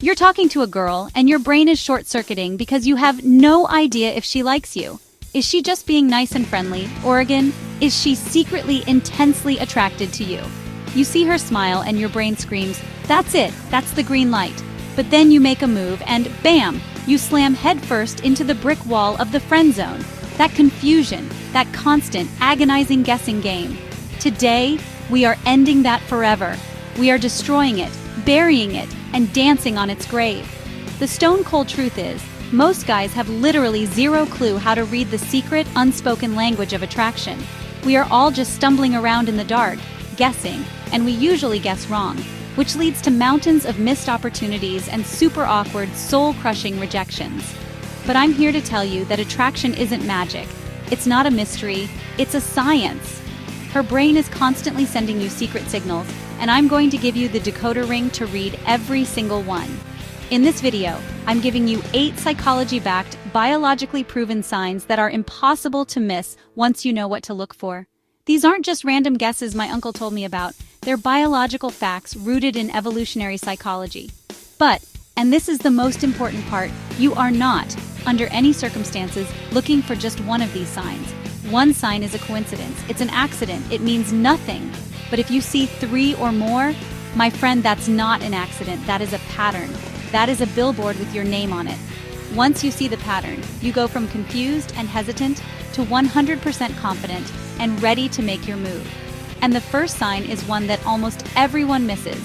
You're talking to a girl, and your brain is short-circuiting because you have no idea if she likes you. Is she just being nice and friendly, or again, is she secretly intensely attracted to you? You see her smile and your brain screams, "That's it, that's the green light." But then you make a move and bam, you slam headfirst into the brick wall of the friend zone. That confusion, that constant, agonizing guessing game. Today, we are ending that forever. We are destroying it, burying it, and dancing on its grave. The stone-cold truth is, most guys have literally zero clue how to read the secret, unspoken language of attraction. We are all just stumbling around in the dark, guessing, and we usually guess wrong, which leads to mountains of missed opportunities and super awkward, soul-crushing rejections. But I'm here to tell you that attraction isn't magic. It's not a mystery, it's a science. Her brain is constantly sending you secret signals, and I'm going to give you the decoder ring to read every single one. In this video, I'm giving you 8 psychology-backed, biologically proven signs that are impossible to miss once you know what to look for. These aren't just random guesses my uncle told me about, they're biological facts rooted in evolutionary psychology. But, and this is the most important part, you are not, under any circumstances, looking for just one of these signs. One sign is a coincidence, it's an accident, it means nothing. But if you see 3 or more, my friend, that's not an accident, that is a pattern. That is a billboard with your name on it. Once you see the pattern, you go from confused and hesitant to 100% confident and ready to make your move. And the first sign is one that almost everyone misses,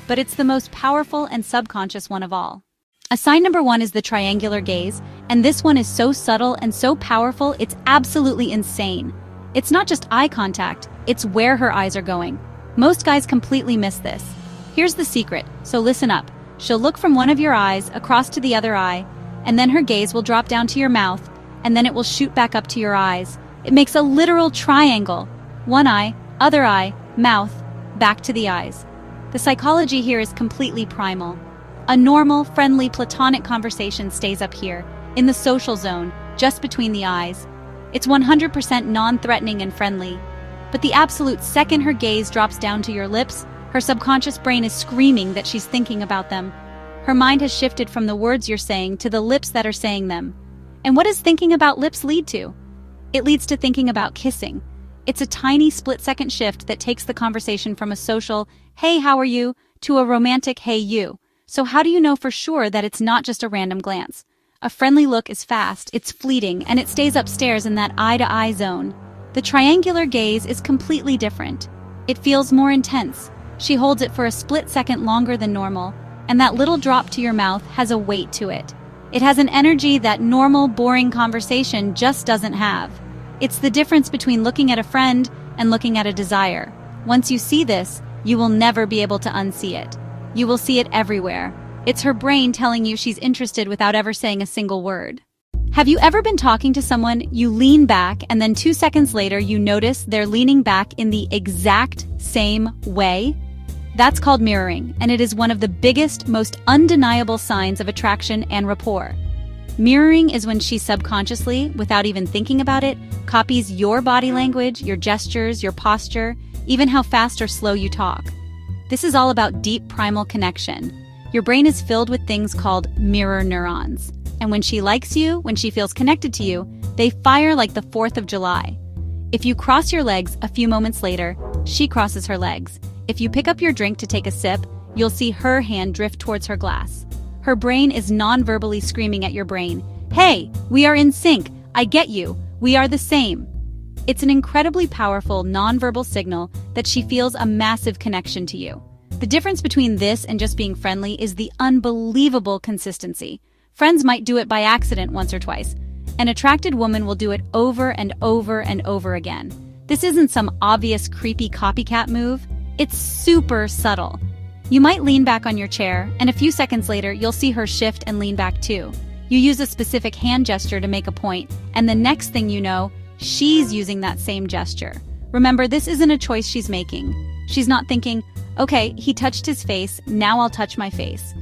but it's the most powerful and subconscious one of all. Sign number 1 is the triangular gaze, and this one is so subtle and so powerful, it's absolutely insane. It's not just eye contact, it's where her eyes are going. Most guys completely miss this. Here's the secret, so listen up. She'll look from one of your eyes across to the other eye, and then her gaze will drop down to your mouth, and then it will shoot back up to your eyes. It makes a literal triangle. One eye, other eye, mouth, back to the eyes. The psychology here is completely primal. A normal, friendly, platonic conversation stays up here, in the social zone, just between the eyes. It's 100% non-threatening and friendly. But the absolute second her gaze drops down to your lips, her subconscious brain is screaming that she's thinking about them. Her mind has shifted from the words you're saying to the lips that are saying them. And what does thinking about lips lead to? It leads to thinking about kissing. It's a tiny split-second shift that takes the conversation from a social, "Hey, how are you?" to a romantic, "Hey, you." So how do you know for sure that it's not just a random glance? A friendly look is fast, it's fleeting, and it stays upstairs in that eye-to-eye zone. The triangular gaze is completely different. It feels more intense. She holds it for a split second longer than normal, and that little drop to your mouth has a weight to it. It has an energy that normal, boring conversation just doesn't have. It's the difference between looking at a friend and looking at a desire. Once you see this, you will never be able to unsee it. You will see it everywhere. It's her brain telling you she's interested without ever saying a single word. Have you ever been talking to someone, you lean back, and then 2 seconds later you notice they're leaning back in the exact same way? That's called mirroring, and it is one of the biggest, most undeniable signs of attraction and rapport. Mirroring is when she subconsciously, without even thinking about it, copies your body language, your gestures, your posture, even how fast or slow you talk. This is all about deep primal connection. Your brain is filled with things called mirror neurons. And when she likes you, when she feels connected to you, they fire like the 4th of July. If you cross your legs a few moments later, she crosses her legs. If you pick up your drink to take a sip, you'll see her hand drift towards her glass. Her brain is non-verbally screaming at your brain, "Hey, we are in sync. I get you. We are the same." It's an incredibly powerful non-verbal signal that she feels a massive connection to you. The difference between this and just being friendly is the unbelievable consistency. Friends might do it by accident once or twice. An attracted woman will do it over and over and over again. This isn't some obvious creepy copycat move. It's super subtle. You might lean back on your chair, and a few seconds later, you'll see her shift and lean back too. You use a specific hand gesture to make a point, and the next thing you know, she's using that same gesture. Remember, this isn't a choice she's making. She's not thinking, "Okay, he touched his face, now I'll touch my face."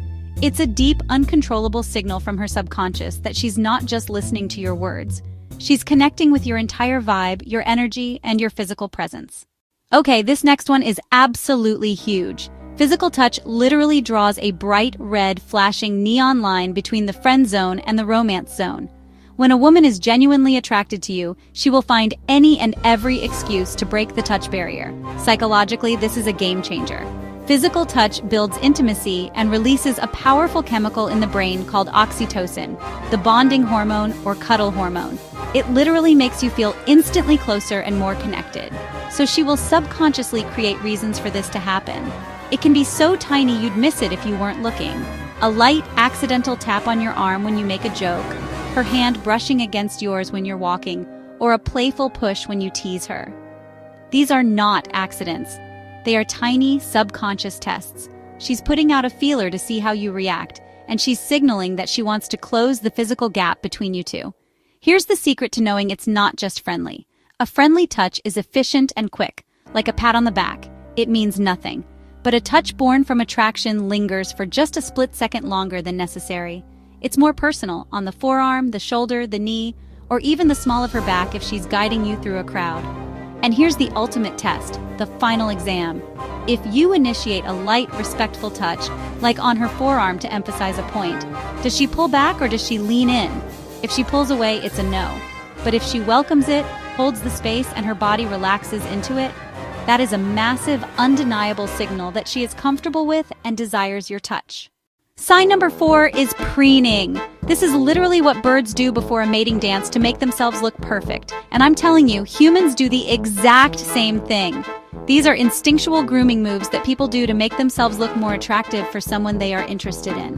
It's a deep, uncontrollable signal from her subconscious that she's not just listening to your words. She's connecting with your entire vibe, your energy, and your physical presence. Okay, this next one is absolutely huge. Physical touch literally draws a bright red flashing neon line between the friend zone and the romance zone. When a woman is genuinely attracted to you, she will find any and every excuse to break the touch barrier. Psychologically, this is a game changer. Physical touch builds intimacy and releases a powerful chemical in the brain called oxytocin, the bonding hormone or cuddle hormone. It literally makes you feel instantly closer and more connected. So she will subconsciously create reasons for this to happen. It can be so tiny you'd miss it if you weren't looking. A light, accidental tap on your arm when you make a joke, her hand brushing against yours when you're walking, or a playful push when you tease her. These are not accidents. They are tiny, subconscious tests. She's putting out a feeler to see how you react, and she's signaling that she wants to close the physical gap between you two. Here's the secret to knowing it's not just friendly. A friendly touch is efficient and quick, like a pat on the back. It means nothing. But a touch born from attraction lingers for just a split second longer than necessary. It's more personal, on the forearm, the shoulder, the knee, or even the small of her back if she's guiding you through a crowd. And here's the ultimate test, the final exam. If you initiate a light, respectful touch, like on her forearm to emphasize a point, does she pull back or does she lean in? If she pulls away, it's a no. But if she welcomes it, holds the space, and her body relaxes into it, that is a massive, undeniable signal that she is comfortable with and desires your touch. Sign number 4 is preening. This is literally what birds do before a mating dance to make themselves look perfect. And I'm telling you, humans do the exact same thing. These are instinctual grooming moves that people do to make themselves look more attractive for someone they are interested in.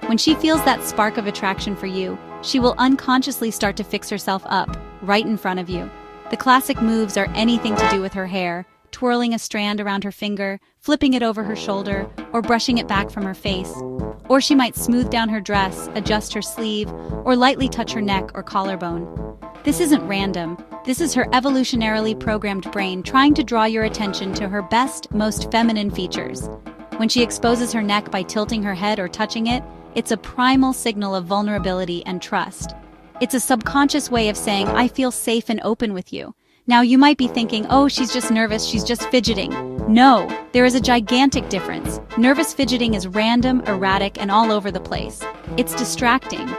When she feels that spark of attraction for you, she will unconsciously start to fix herself up, right in front of you. The classic moves are anything to do with her hair, twirling a strand around her finger, flipping it over her shoulder, or brushing it back from her face. Or she might smooth down her dress, adjust her sleeve, or lightly touch her neck or collarbone. This isn't random. This is her evolutionarily programmed brain trying to draw your attention to her best, most feminine features. When she exposes her neck by tilting her head or touching it, it's a primal signal of vulnerability and trust. It's a subconscious way of saying, I feel safe and open with you. Now you might be thinking, oh, she's just nervous, she's just fidgeting. No, there is a gigantic difference. Nervous fidgeting is random, erratic, and all over the place. It's distracting.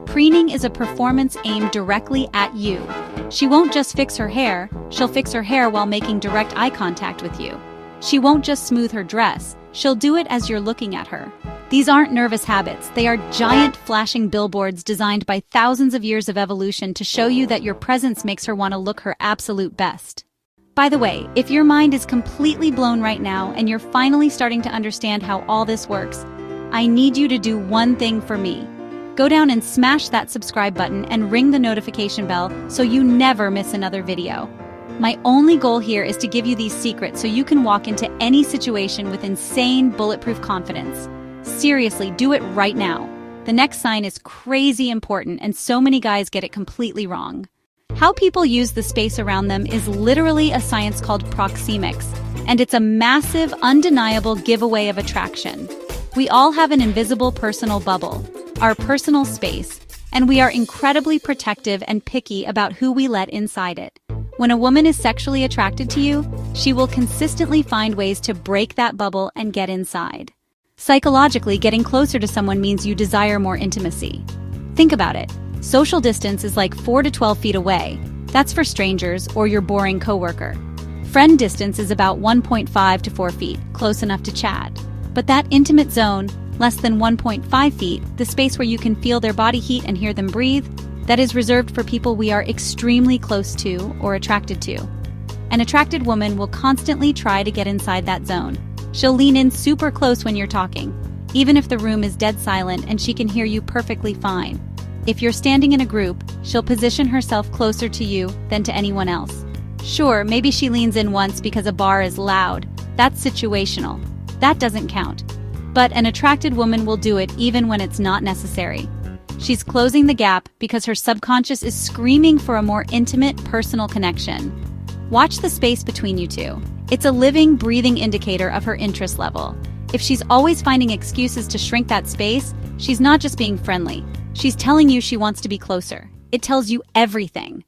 Preening is a performance aimed directly at you. She won't just fix her hair, she'll fix her hair while making direct eye contact with you. She won't just smooth her dress, she'll do it as you're looking at her. These aren't nervous habits, they are giant flashing billboards designed by thousands of years of evolution to show you that your presence makes her want to look her absolute best. By the way, if your mind is completely blown right now and you're finally starting to understand how all this works, I need you to do one thing for me. Go down and smash that subscribe button and ring the notification bell so you never miss another video. My only goal here is to give you these secrets so you can walk into any situation with insane, bulletproof confidence. Seriously, do it right now. The next sign is crazy important and so many guys get it completely wrong. How people use the space around them is literally a science called Proxemics, and it's a massive, undeniable giveaway of attraction. We all have an invisible personal bubble, our personal space, and we are incredibly protective and picky about who we let inside it. When a woman is sexually attracted to you, she will consistently find ways to break that bubble and get inside. Psychologically, getting closer to someone means you desire more intimacy. Think about it. Social distance is like 4 to 12 feet away. That's for strangers or your boring coworker. Friend distance is about 1.5 to 4 feet, close enough to chat. But that intimate zone, less than 1.5 feet, the space where you can feel their body heat and hear them breathe, that is reserved for people we are extremely close to or attracted to. An attracted woman will constantly try to get inside that zone. She'll lean in super close when you're talking, even if the room is dead silent and she can hear you perfectly fine. If you're standing in a group, she'll position herself closer to you than to anyone else. Sure, maybe she leans in once because a bar is loud. That's situational. That doesn't count. But an attracted woman will do it even when it's not necessary. She's closing the gap because her subconscious is screaming for a more intimate, personal connection. Watch the space between you two. It's a living, breathing indicator of her interest level. If she's always finding excuses to shrink that space, she's not just being friendly. She's telling you she wants to be closer. It tells you everything.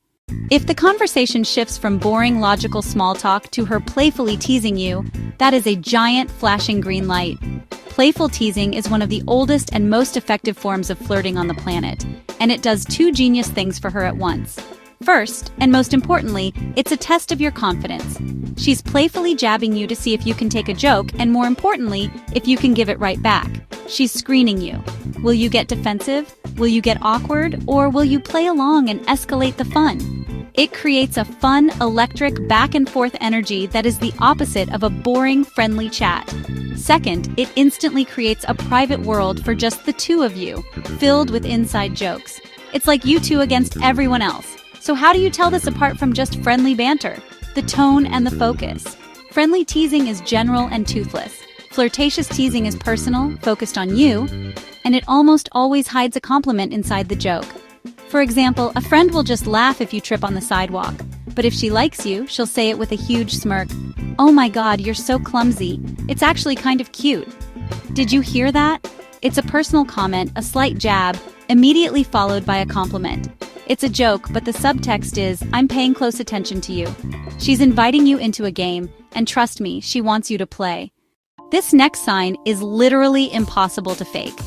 If the conversation shifts from boring logical small talk to her playfully teasing you, that is a giant flashing green light. Playful teasing is one of the oldest and most effective forms of flirting on the planet, and it does two genius things for her at once. First, and most importantly, it's a test of your confidence. She's playfully jabbing you to see if you can take a joke, and more importantly, if you can give it right back. She's screening you. Will you get defensive? Will you get awkward? Or will you play along and escalate the fun? It creates a fun, electric, back-and-forth energy that is the opposite of a boring, friendly chat. Second, it instantly creates a private world for just the two of you, filled with inside jokes. It's like you two against everyone else. So how do you tell this apart from just friendly banter? The tone and the focus. Friendly teasing is general and toothless. Flirtatious teasing is personal, focused on you, and it almost always hides a compliment inside the joke. For example, a friend will just laugh if you trip on the sidewalk, but if she likes you, she'll say it with a huge smirk. "Oh my God, you're so clumsy. It's actually kind of cute." Did you hear that? It's a personal comment, a slight jab, immediately followed by a compliment. It's a joke, but the subtext is, "I'm paying close attention to you." She's inviting you into a game, and trust me, she wants you to play. This next sign is literally impossible to fake.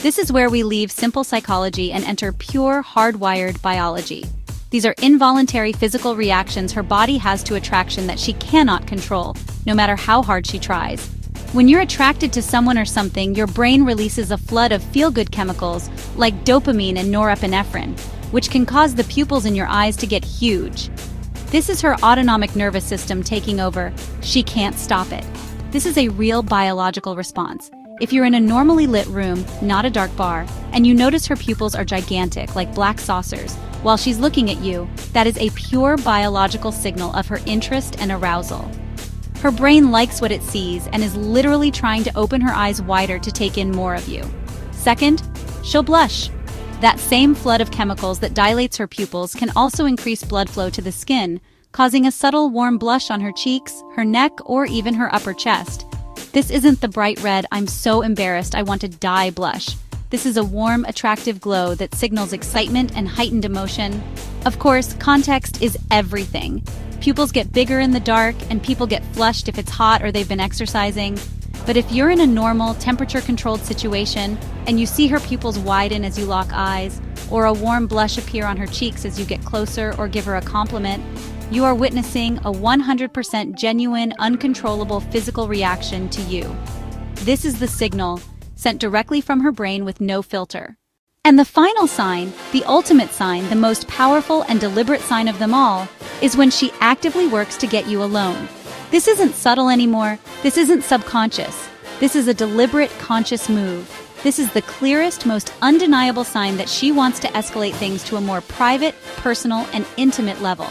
This is where we leave simple psychology and enter pure, hardwired biology. These are involuntary physical reactions her body has to attraction that she cannot control, no matter how hard she tries. When you're attracted to someone or something, your brain releases a flood of feel-good chemicals like dopamine and norepinephrine, which can cause the pupils in your eyes to get huge. This is her autonomic nervous system taking over. She can't stop it. This is a real biological response. If you're in a normally lit room, not a dark bar, and you notice her pupils are gigantic, like black saucers, while she's looking at you, that is a pure biological signal of her interest and arousal. Her brain likes what it sees and is literally trying to open her eyes wider to take in more of you. Second, she'll blush. That same flood of chemicals that dilates her pupils can also increase blood flow to the skin, causing a subtle warm blush on her cheeks, her neck, or even her upper chest. This isn't the bright red, "I'm so embarrassed, I want to die" blush. This is a warm, attractive glow that signals excitement and heightened emotion. Of course, context is everything. Pupils get bigger in the dark, and people get flushed if it's hot or they've been exercising. But if you're in a normal, temperature-controlled situation, and you see her pupils widen as you lock eyes, or a warm blush appear on her cheeks as you get closer or give her a compliment, you are witnessing a 100% genuine, uncontrollable physical reaction to you. This is the signal, sent directly from her brain with no filter. And the final sign, the ultimate sign, the most powerful and deliberate sign of them all, is when she actively works to get you alone. This isn't subtle anymore. This isn't subconscious. This is a deliberate, conscious move. This is the clearest, most undeniable sign that she wants to escalate things to a more private, personal, and intimate level.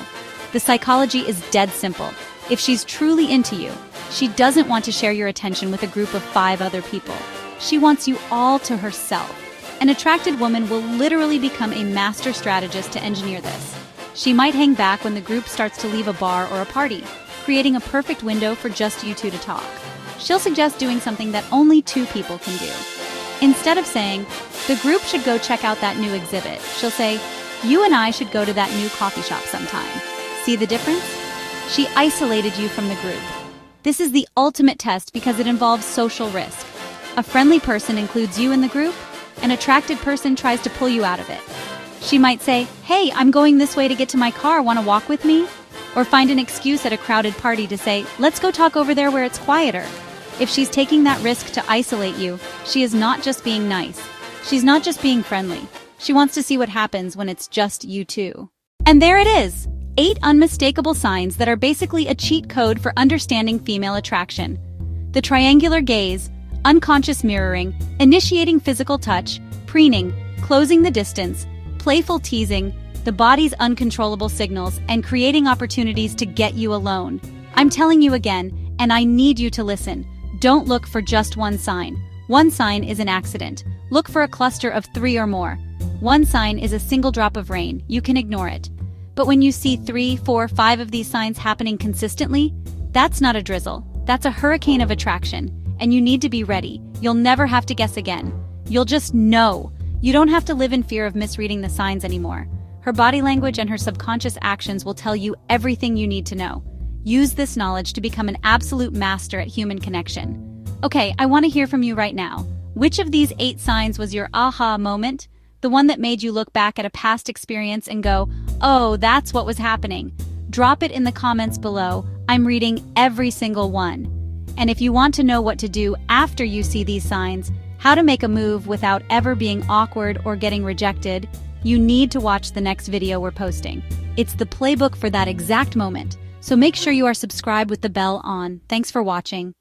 The psychology is dead simple. If she's truly into you, she doesn't want to share your attention with a group of 5 other people. She wants you all to herself. An attracted woman will literally become a master strategist to engineer this. She might hang back when the group starts to leave a bar or a party, creating a perfect window for just you two to talk. She'll suggest doing something that only 2 people can do. Instead of saying, "The group should go check out that new exhibit," she'll say, "You and I should go to that new coffee shop sometime." See the difference? She isolated you from the group. This is the ultimate test because it involves social risk. A friendly person includes you in the group, an attracted person tries to pull you out of it. She might say, "Hey, I'm going this way to get to my car, want to walk with me?" Or find an excuse at a crowded party to say, "Let's go talk over there where it's quieter." If she's taking that risk to isolate you, she is not just being nice. She's not just being friendly. She wants to see what happens when it's just you two. And there it is! 8 unmistakable signs that are basically a cheat code for understanding female attraction. The triangular gaze, unconscious mirroring, initiating physical touch, preening, closing the distance, playful teasing, the body's uncontrollable signals, and creating opportunities to get you alone. I'm telling you again, and I need you to listen. Don't look for just one sign. One sign is an accident. Look for a cluster of 3 or more. One sign is a single drop of rain. You can ignore it. But when you see 3, 4, 5 of these signs happening consistently, that's not a drizzle. That's a hurricane of attraction. And you need to be ready. You'll never have to guess again. You'll just know. You don't have to live in fear of misreading the signs anymore. Her body language and her subconscious actions will tell you everything you need to know. Use this knowledge to become an absolute master at human connection. Okay, I want to hear from you right now. Which of these 8 signs was your aha moment? The one that made you look back at a past experience and go, oh, that's what was happening. Drop it in the comments below. I'm reading every single one. And if you want to know what to do after you see these signs, how to make a move without ever being awkward or getting rejected, you need to watch the next video we're posting. It's the playbook for that exact moment. So make sure you are subscribed with the bell on. Thanks for watching.